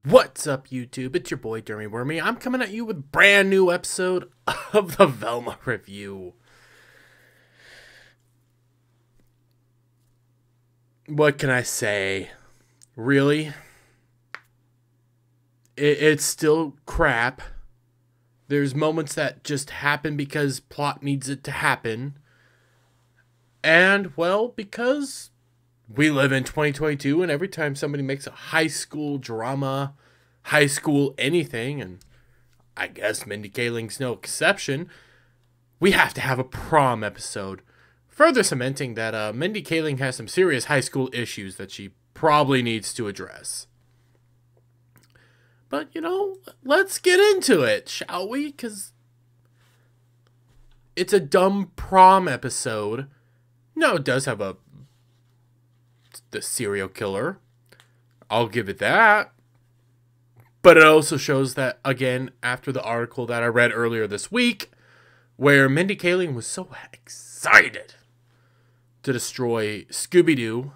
What's up, YouTube? It's your boy, Dermy Wormy. I'm coming at you with a brand new episode of the Velma Review. What can I say? Really? It's still crap. There's moments that just happen because plot needs it to happen. And, well, because we live in 2022, and every time somebody makes a high school drama, high school anything, and I guess Mindy Kaling's no exception, we have to have a prom episode. Further cementing that Mindy Kaling has some serious high school issues that she probably needs to address. But, let's get into it, shall we? Because it's a dumb prom episode. No, it does have the serial killer. I'll give it that. But it also shows that, again, after the article that I read earlier this week, where Mindy Kaling was so excited to destroy Scooby-Doo.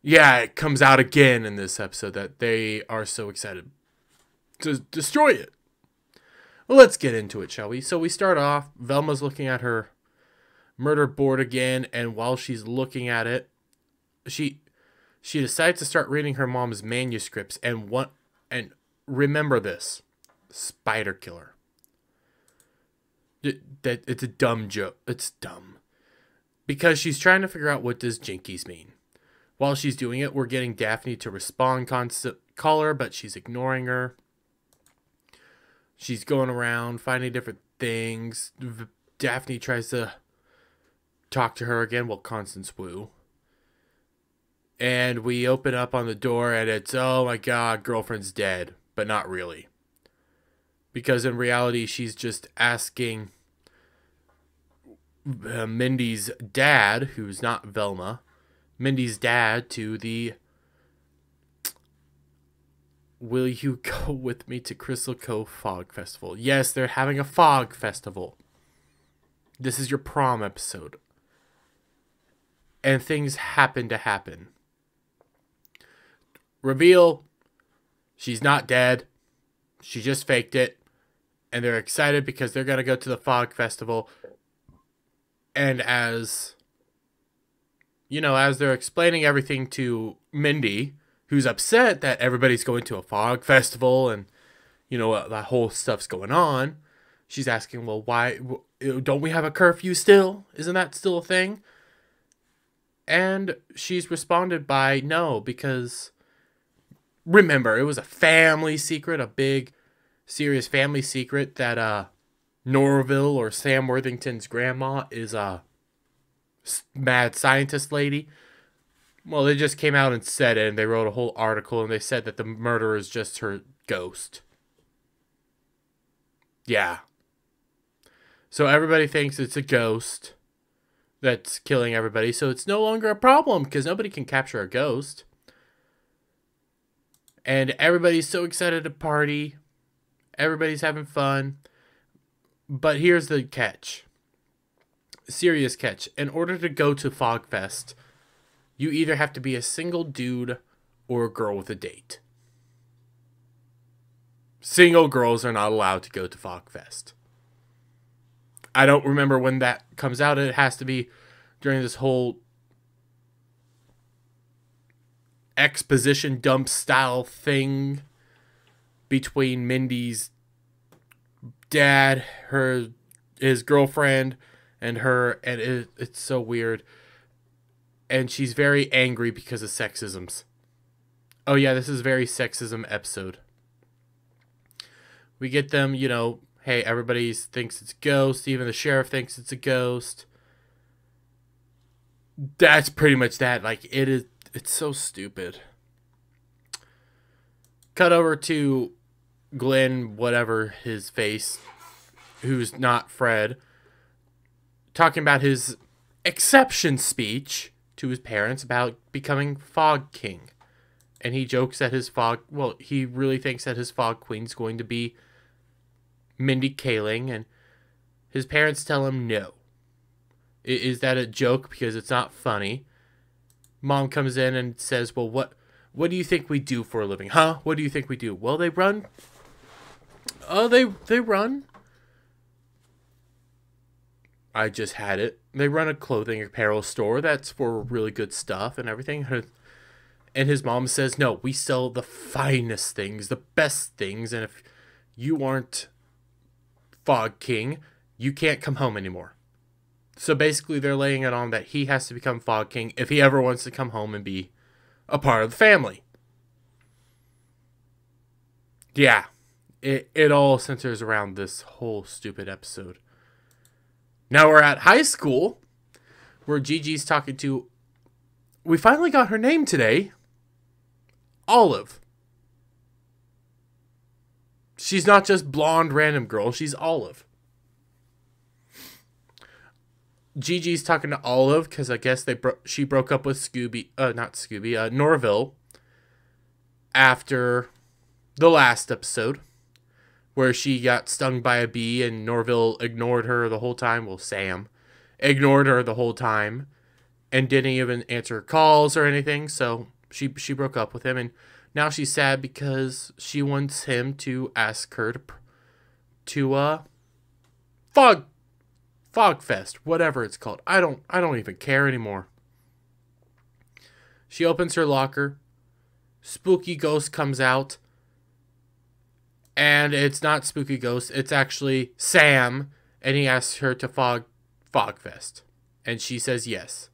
Yeah, it comes out again in this episode that they are so excited to destroy it. Well, let's get into it, shall we? So we start off, Velma's looking at her murder board again, and while she's looking at it, she decides to start reading her mom's manuscripts, and remember this: spider killer. It's a dumb joke. It's dumb because she's trying to figure out what does Jinkies mean. While she's doing it, we're getting Daphne to respond, call her, but she's ignoring her. She's going around finding different things. Daphne tries to talk to her again. Well, Constance Wu. And we open up on the door and it's, oh my god, girlfriend's dead. But not really. Because in reality, she's just asking Mindy's dad, who's not Velma, Mindy's dad to will you go with me to Crystal Cove Fog Festival? Yes, they're having a fog festival. This is your prom episode. And things happen to happen. Reveal, she's not dead. She just faked it. And they're excited because they're going to go to the fog festival. And as they're explaining everything to Mindy, who's upset that everybody's going to a fog festival and, that whole stuff's going on, she's asking, well, why don't we have a curfew still? Isn't that still a thing? And she's responded by no, because remember, it was a family secret, a big, serious family secret that Norville or Sam Worthington's grandma is a mad scientist lady. Well, they just came out and said it, and they wrote a whole article, and they said that the murderer is just her ghost. Yeah. So everybody thinks it's a ghost that's killing everybody, so it's no longer a problem, because nobody can capture a ghost. And everybody's so excited to party. Everybody's having fun. But here's the catch. Serious catch. In order to go to Fogfest, you either have to be a single dude or a girl with a date. Single girls are not allowed to go to Fogfest. I don't remember when that comes out. It has to be during this whole exposition dump style thing between Mindy's dad, his girlfriend, and her, and it's so weird. And she's very angry because of sexisms. Oh yeah, this is a very sexism episode. We get them, hey, everybody thinks it's a ghost. Even the sheriff thinks it's a ghost. That's pretty much that. It's so stupid. Cut over to Glenn, whatever his face, who's not Fred, talking about his acceptance speech to his parents about becoming Fog King. And he jokes that he really thinks that his Fog Queen's going to be Mindy Kaling, and his parents tell him no. Is that a joke because it's not funny? Mom comes in and says, well, What do you think we do for a living? Huh? What do you think we do? Well, they run. They run. I just had it. They run a clothing apparel store that's for really good stuff and everything. And his mom says, no, we sell the finest things, the best things. And if you aren't Fog King, you can't come home anymore. So basically they're laying it on that he has to become Fog King if he ever wants to come home and be a part of the family. Yeah, it all centers around this whole stupid episode. Now we're at high school, where Gigi's talking to... We finally got her name today. Olive. She's not just blonde random girl, she's Olive. Gigi's talking to Olive because I guess she broke up with Norville after the last episode, where she got stung by a bee and Norville ignored her the whole time. Well, Sam ignored her the whole time and didn't even answer her calls or anything. So she broke up with him, and now she's sad because she wants him to ask her to Fog Fest, whatever it's called. I don't even care anymore. She opens her locker. Spooky Ghost comes out. And it's not Spooky Ghost, it's actually Sam, and he asks her to Fog Fest. And she says yes.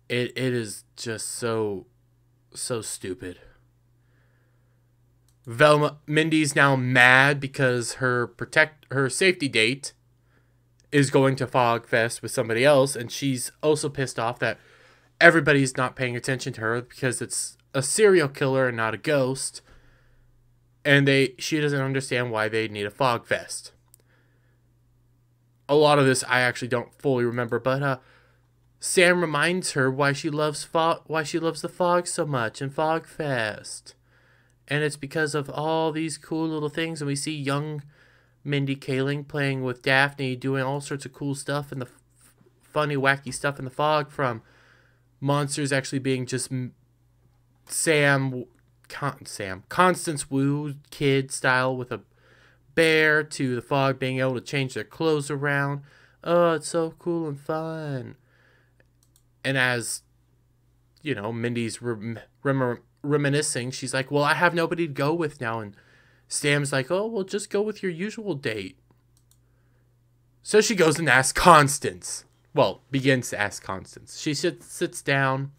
It is just so stupid. Mindy's now mad because her safety date is going to Fog Fest with somebody else, and she's also pissed off that everybody's not paying attention to her because it's a serial killer and not a ghost. And she doesn't understand why they need a Fog Fest. A lot of this I actually don't fully remember, but Sam reminds her why she loves the fog so much and Fog Fest. And it's because of all these cool little things, and we see young Mindy Kaling playing with Daphne, doing all sorts of cool stuff and the funny, wacky stuff in the fog, from monsters actually being just Constance Wu kid style with a bear, to the fog being able to change their clothes around. Oh, it's so cool and fun. And as, Mindy's reminiscing, she's like, well, I have nobody to go with now. And Sam's like, oh, well, just go with your usual date. So she goes and asks Constance. Well, begins to ask Constance. She sits down.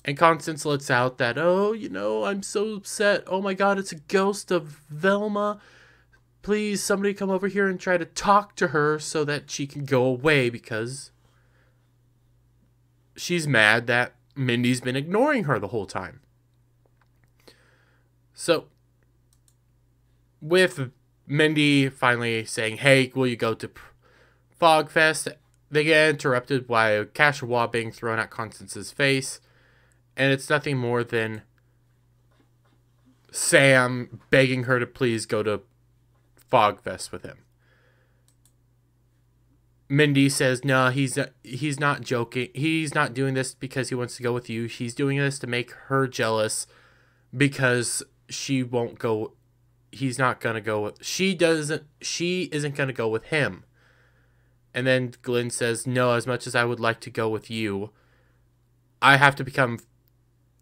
And Constance lets out that, I'm so upset. Oh my God, it's a ghost of Velma. Please, somebody come over here and try to talk to her so that she can go away, because she's mad that Mindy's been ignoring her the whole time. So, with Mindy finally saying, hey, will you go to Fog Fest? They get interrupted by a casserole being thrown at Constance's face. And it's nothing more than Sam begging her to please go to Fog Fest with him. Mindy says, no, he's not joking. He's not doing this because he wants to go with you. He's doing this to make her jealous because she won't go. He's not going to go. She isn't going to go with him. And then Glenn says, no, as much as I would like to go with you, I have to become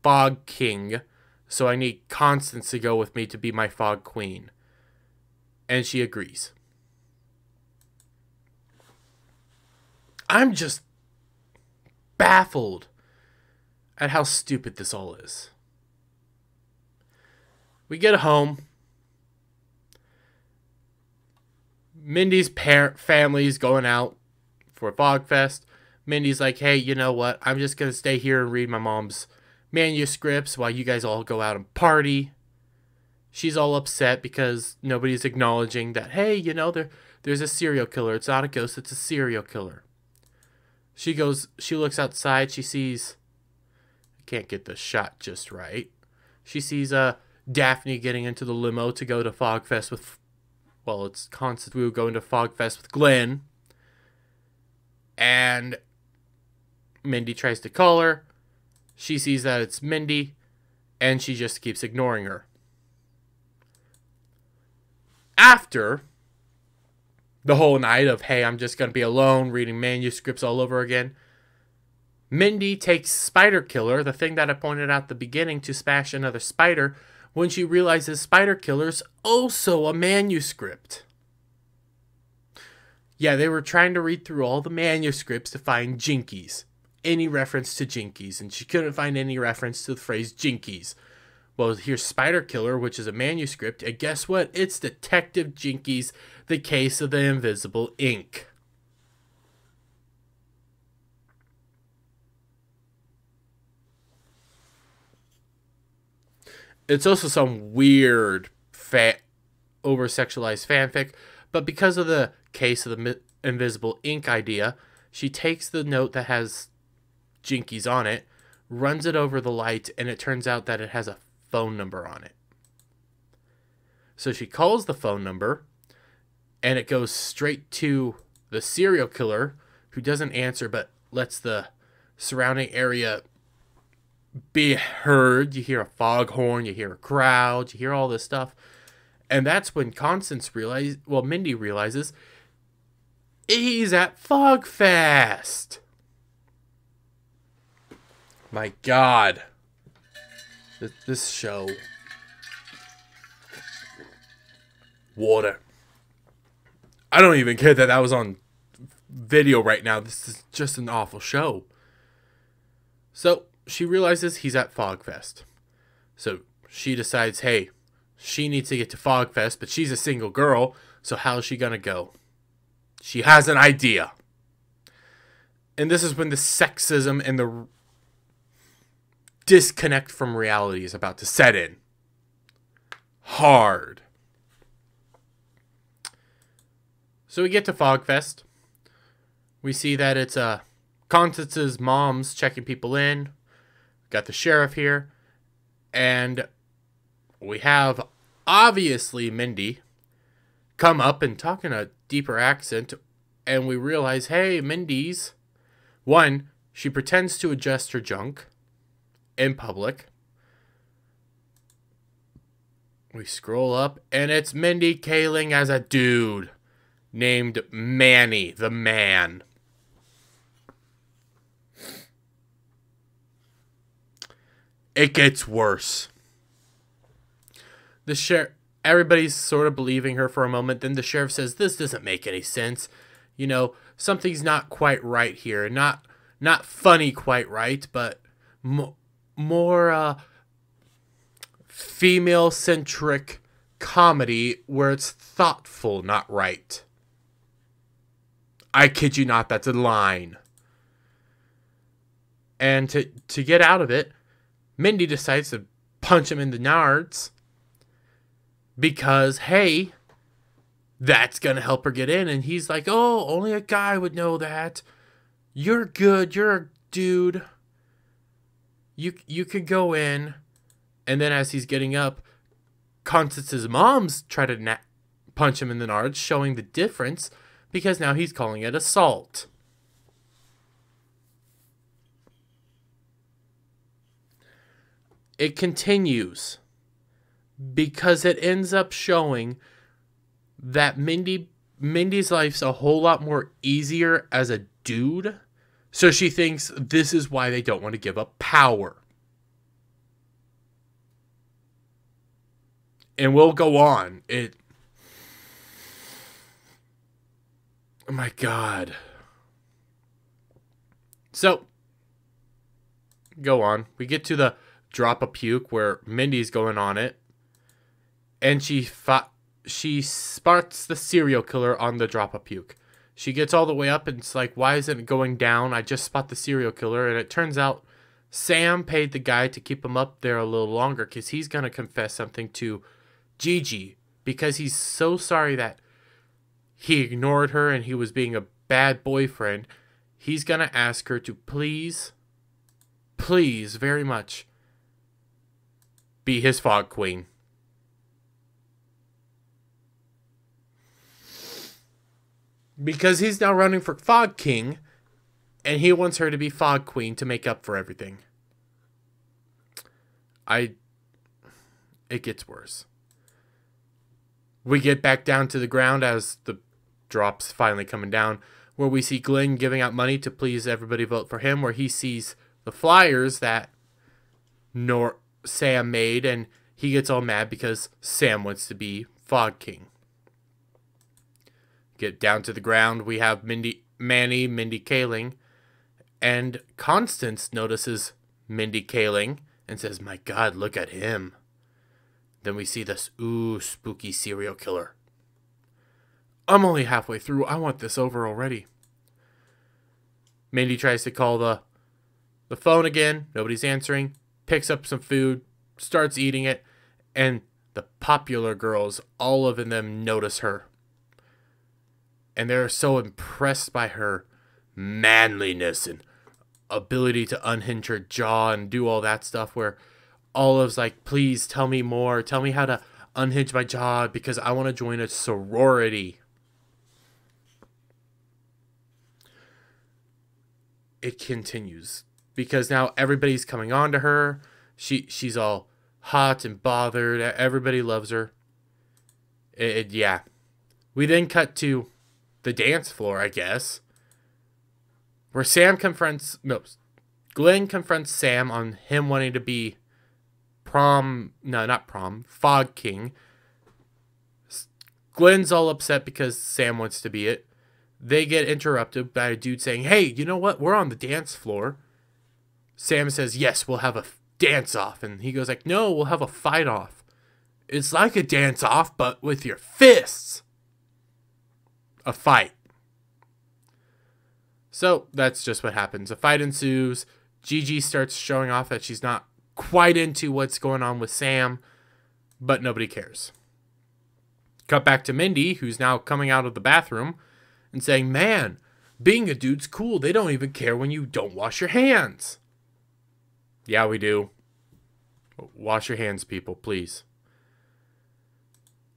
Fog King, so I need Constance to go with me to be my Fog Queen. And she agrees. I'm just baffled at how stupid this all is. We get home. Mindy's family's going out for Fog Fest. Mindy's like, hey, you know what? I'm just going to stay here and read my mom's manuscripts while you guys all go out and party. She's all upset because nobody's acknowledging that, hey, there's a serial killer. It's not a ghost, it's a serial killer. She looks outside, she sees, I can't get the shot just right. She sees Daphne getting into the limo to go to Fog Fest with, it's Constance Wu going to Fog Fest with Glenn. And Mindy tries to call her. She sees that it's Mindy, and she just keeps ignoring her. After the whole night of, hey, I'm just going to be alone reading manuscripts all over again, Mindy takes Spider Killer, the thing that I pointed out at the beginning, to smash another spider when she realizes Spider Killer's also a manuscript. Yeah, they were trying to read through all the manuscripts to find Jinkies. Any reference to Jinkies, and she couldn't find any reference to the phrase Jinkies. Well, here's Spider Killer, which is a manuscript, and guess what? It's Detective Jinkies, the case of the invisible ink. It's also some weird, over-sexualized fanfic, but because of the case of the invisible ink idea, she takes the note that has Jinkies on it, runs it over the light, and it turns out that it has a phone number on it. So she calls the phone number, and it goes straight to the serial killer, who doesn't answer but lets the surrounding area be heard. You hear a foghorn, you hear a crowd, you hear all this stuff. And that's when Mindy realizes he's at Fogfest. My God. This show. Water. I don't even care that was on video right now. This is just an awful show. So she realizes he's at Fogfest. So she decides, hey, she needs to get to Fogfest, but she's a single girl, so how's she gonna go? She has an idea. And this is when the sexism and the disconnect from reality is about to set in. Hard. So we get to Fogfest. We see that it's Constance's mom's checking people in. Got the sheriff here. And we have, obviously, Mindy come up and talk in a deeper accent. And we realize, hey, Mindy's... One, she pretends to adjust her junk in public. We scroll up, and it's Mindy Kaling as a dude named Manny the Man. It gets worse. Everybody's sort of believing her for a moment. Then the sheriff says, this doesn't make any sense. You know, something's not quite right here. Not funny quite right, but more female-centric comedy where it's thoughtful, not right. I kid you not, that's a line. And to get out of it, Mindy decides to punch him in the nards because, hey, that's going to help her get in. And he's like, oh, only a guy would know that. You're good. You're a dude. You could go in. And then as he's getting up, Constance's mom's try to punch him in the nards, showing the difference because now he's calling it assault. It continues because it ends up showing that Mindy's life's a whole lot more easier as a dude. So she thinks this is why they don't want to give up power. And we'll go on. Oh my God. So, go on. We get to the drop a puke where Mindy's going on it. And she spots the serial killer on the drop a puke. She gets all the way up and it's like, why isn't it going down? I just spot the serial killer. And it turns out Sam paid the guy to keep him up there a little longer because he's going to confess something to Gigi because he's so sorry that he ignored her and he was being a bad boyfriend. He's going to ask her to please, very much, be his fog queen. Because he's now running for Fog King, and he wants her to be Fog Queen to make up for everything. I it gets worse. We get back down to the ground as the drop's finally coming down, where we see Glenn giving out money to please everybody vote for him, where he sees the flyers that Sam made, and he gets all mad because Sam wants to be Fog King. Get down to the ground, we have Mindy Kaling, and Constance notices Mindy Kaling and says, "My God, look at him." Then we see this, spooky serial killer. I'm only halfway through. I want this over already. Mindy tries to call the phone again. Nobody's answering. Picks up some food, starts eating it, and the popular girls, all of them notice her. And they're so impressed by her manliness and ability to unhinge her jaw and do all that stuff, where Olive's like, "Please tell me more. Tell me how to unhinge my jaw because I want to join a sorority." It continues because now everybody's coming on to her. She's all hot and bothered. Everybody loves her. Yeah. We then cut to the dance floor, I guess, where Glenn confronts Sam on him wanting to be Fog King. Glenn's all upset because Sam wants to be it. They get interrupted by a dude saying, "Hey, you know what? We're on the dance floor." Sam says, "Yes, we'll have a dance off." And he goes like, "No, we'll have a fight off. It's like a dance off, but with your fists." A fight. So that's just what happens. A fight ensues. Gigi starts showing off that she's not quite into what's going on with Sam, but nobody cares. Cut back to Mindy, who's now coming out of the bathroom and saying, "Man, being a dude's cool. They don't even care when you don't wash your hands." Yeah, we do. Wash your hands, people, please.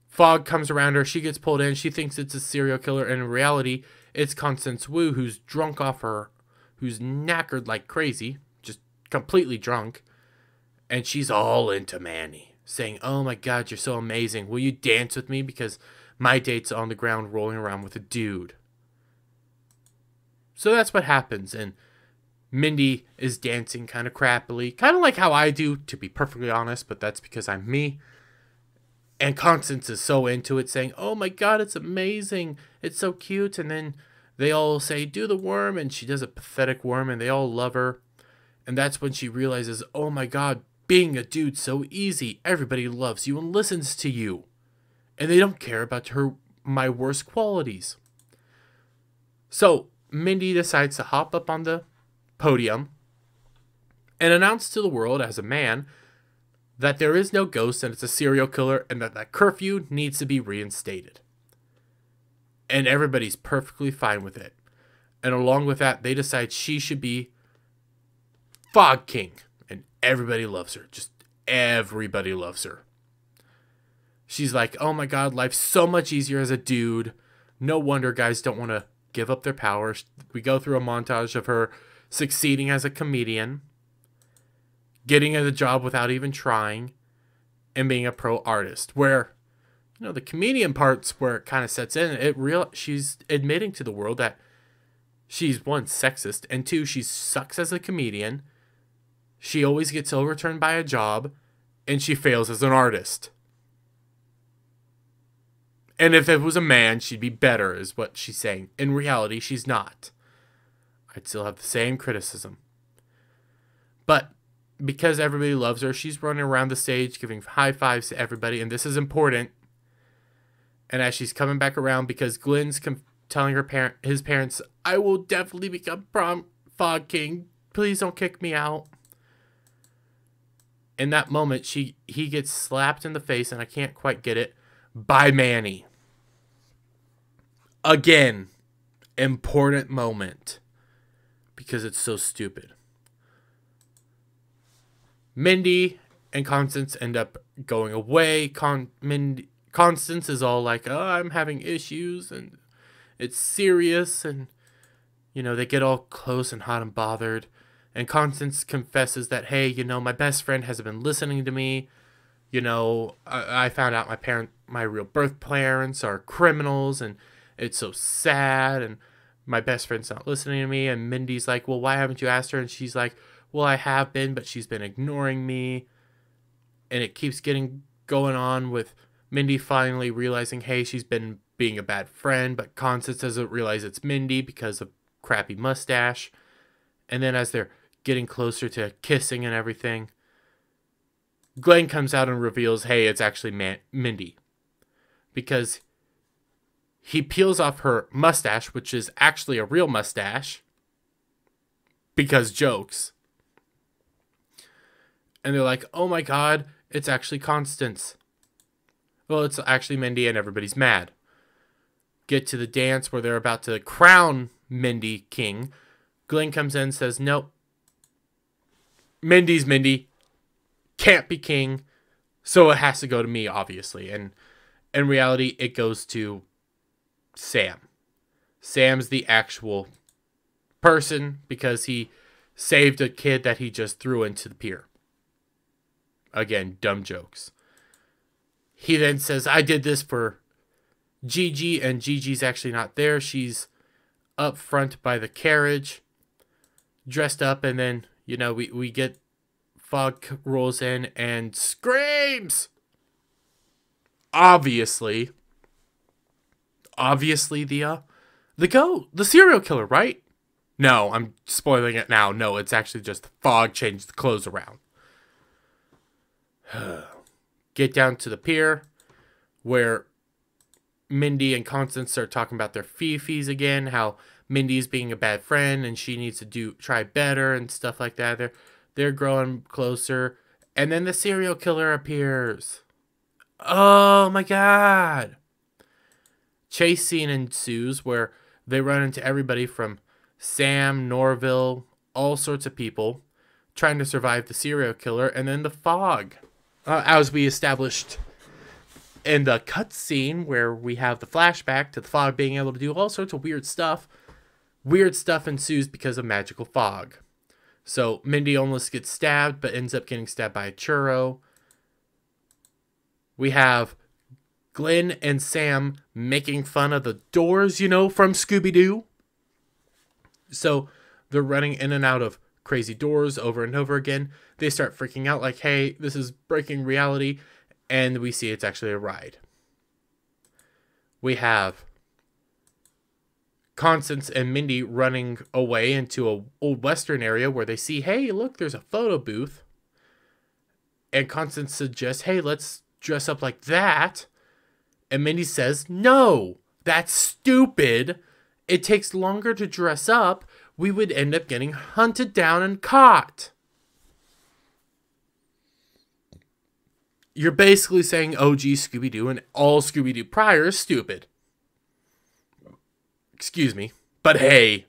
Fog comes around her. She gets pulled in. She thinks it's a serial killer. And in reality, it's Constance Wu, who's drunk off her, who's knackered like crazy, just completely drunk. And she's all into Manny, saying, "Oh my God, you're so amazing. Will you dance with me? Because my date's on the ground rolling around with a dude." So that's what happens. And Mindy is dancing kind of crappily, kind of like how I do, to be perfectly honest, but that's because I'm me. And Constance is so into it, saying, "Oh my God, it's amazing. It's so cute." And then they all say, "Do the worm." And she does a pathetic worm, and they all love her. And that's when she realizes, oh my God, being a dude's so easy. Everybody loves you and listens to you. And they don't care about my worst qualities. So Mindy decides to hop up on the podium and announce to the world as a man that there is no ghost and it's a serial killer and that curfew needs to be reinstated. And everybody's perfectly fine with it. And along with that, they decide she should be Fog King. And everybody loves her. Just everybody loves her. She's like, "Oh my God, life's so much easier as a dude. No wonder guys don't want to give up their power." We go through a montage of her succeeding as a comedian, getting a job without even trying, and being a pro artist. Where, the comedian part's where it kind of sets in. She's admitting to the world that she's, one, sexist, and two, she sucks as a comedian. She always gets overturned by a job, and she fails as an artist. And if it was a man, she'd be better, is what she's saying. In reality, she's not. I'd still have the same criticism. But because everybody loves her, she's running around the stage giving high fives to everybody, and this is important. And as she's coming back around, because Glenn's telling his parents, "I will definitely become Fog King. Please don't kick me out." In that moment, he gets slapped in the face, and I can't quite get it, by Manny. Again, important moment, because it's so stupid. Mindy and Constance end up going away. Constance is all like, "Oh, I'm having issues, and it's serious," and, they get all close and hot and bothered. And Constance confesses that, hey, my best friend hasn't been listening to me. I found out my real birth parents are criminals, and it's so sad, and my best friend's not listening to me. And Mindy's like, well, why haven't you asked her? And she's like, well, I have been, but she's been ignoring me. And it keeps going on with Mindy finally realizing, hey, she's been being a bad friend, but Constance doesn't realize it's Mindy because of crappy mustache. And then as they're getting closer to kissing and everything, Glenn comes out and reveals, hey, it's actually Mindy. Because he peels off her mustache, which is actually a real mustache. Because jokes. And they're like, oh my god, it's actually Constance. Well, it's actually Mindy, and everybody's mad. Get to the dance where they're about to crown Mindy king. Glenn comes in and says, nope. Mindy's Mindy. Can't be king. So it has to go to me, obviously. And in reality, it goes to Sam. Sam's the actual person because he saved a kid that he just threw into the pier. Again, dumb jokes. He then says, I did this for Gigi, and Gigi's actually not there. She's up front by the carriage, dressed up, and then, we get Fogg rolls in and screams. Obviously the serial killer, right? No, I'm spoiling it now. No, it's actually just Fogg changed the clothes around. Get down to the pier where Mindy and Constance start talking about their fees again, how Mindy's being a bad friend and she needs to try better and stuff like that. They're growing closer, and then the serial killer appears. Oh my god. Chase scene ensues where they run into everybody from Sam, Norville, all sorts of people trying to survive the serial killer, and then the Fog. As we established in the cutscene where we have the flashback to the Fog being able to do all sorts of weird stuff. Weird stuff ensues because of magical fog. So Mindy almost gets stabbed, but ends up getting stabbed by a churro. We have Glenn and Sam making fun of the doors, from Scooby-Doo. So they're running in and out of crazy doors over and over again. They start freaking out like, hey, this is breaking reality. And we see it's actually a ride. We have Constance and Mindy running away into an old western area where they see, hey, look, there's a photo booth. And Constance suggests, hey, let's dress up like that. And Mindy says, no, that's stupid. It takes longer to dress up. We would end up getting hunted down and caught. You're basically saying OG Scooby-Doo and all Scooby-Doo prior is stupid. Excuse me. But hey,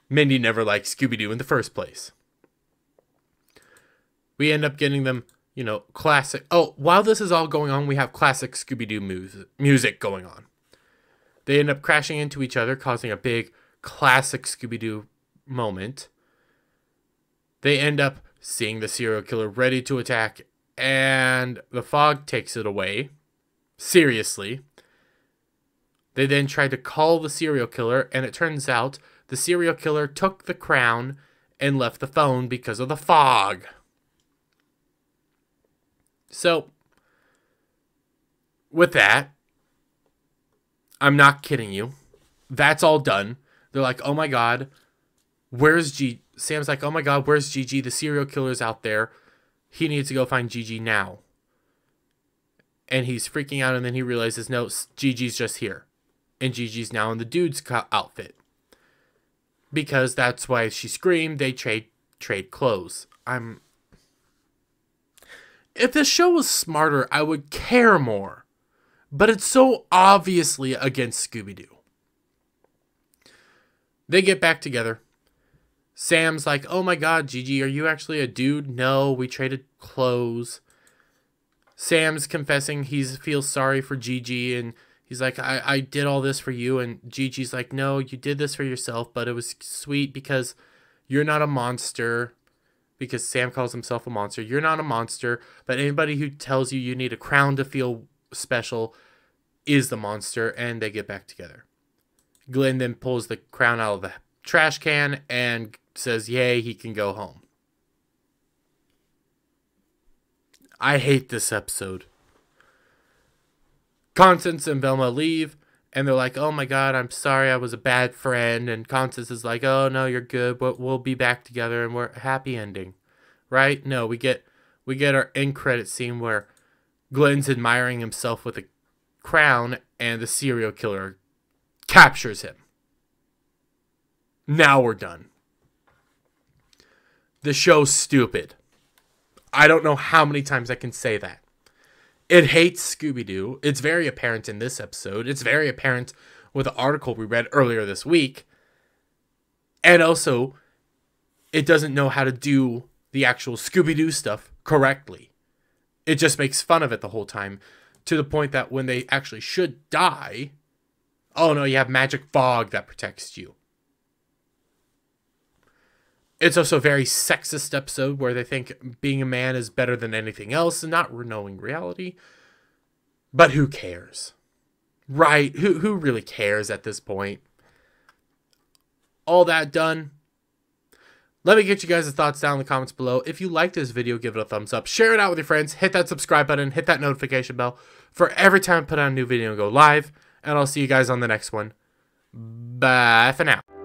Mindy never liked Scooby-Doo in the first place. We end up getting them, classic. Oh, while this is all going on, we have classic Scooby-Doo music going on. They end up crashing into each other, causing a big classic Scooby-Doo moment. They end up seeing the serial killer ready to attack, and the Fog takes it away. Seriously. They then tried to call the serial killer, and it turns out the serial killer took the crown and left the phone because of the fog. So, with that, I'm not kidding you. That's all done. They're like, oh my god, where's Gigi? Sam's like, oh my god, where's Gigi? The serial killer's out there. He needs to go find Gigi now. And he's freaking out, and then he realizes, no, Gigi's just here. And Gigi's now in the dude's outfit. Because that's why she screamed, they trade clothes. If this show was smarter, I would care more. But it's so obviously against Scooby-Doo. They get back together. Sam's like, oh my god, Gigi, are you actually a dude? No, we traded clothes. Sam's confessing he feels sorry for Gigi, and he's like, I did all this for you. And Gigi's like, no, you did this for yourself, but it was sweet because You're not a monster, because Sam calls himself a monster. You're not a monster, but anybody who tells you you need a crown to feel special is the monster, and they get back together. Glenn then pulls the crown out of the trash can and says, yay, he can go home. I hate this episode. Constance and Velma leave, and they're like, oh my god, I'm sorry, I was a bad friend. And Constance is like, oh no, you're good, but we'll be back together, and we're happy ending. Right? No, we get our end credit scene where Glenn's admiring himself with a crown, and the serial killer captures him. Now we're done. The show's stupid. I don't know how many times I can say that. It hates Scooby-Doo. It's very apparent in this episode. It's very apparent with the article we read earlier this week. And also, it doesn't know how to do the actual Scooby-Doo stuff correctly. It just makes fun of it the whole time, to the point that when they actually should die, oh no, you have magic fog that protects you. It's also a very sexist episode where they think being a man is better than anything else and not knowing reality. But who cares? Right? Who really cares at this point? All that done. Let me get you guys' thoughts down in the comments below. If you like this video, give it a thumbs up. Share it out with your friends. Hit that subscribe button. Hit that notification bell for every time I put out a new video and go live. And I'll see you guys on the next one. Bye for now.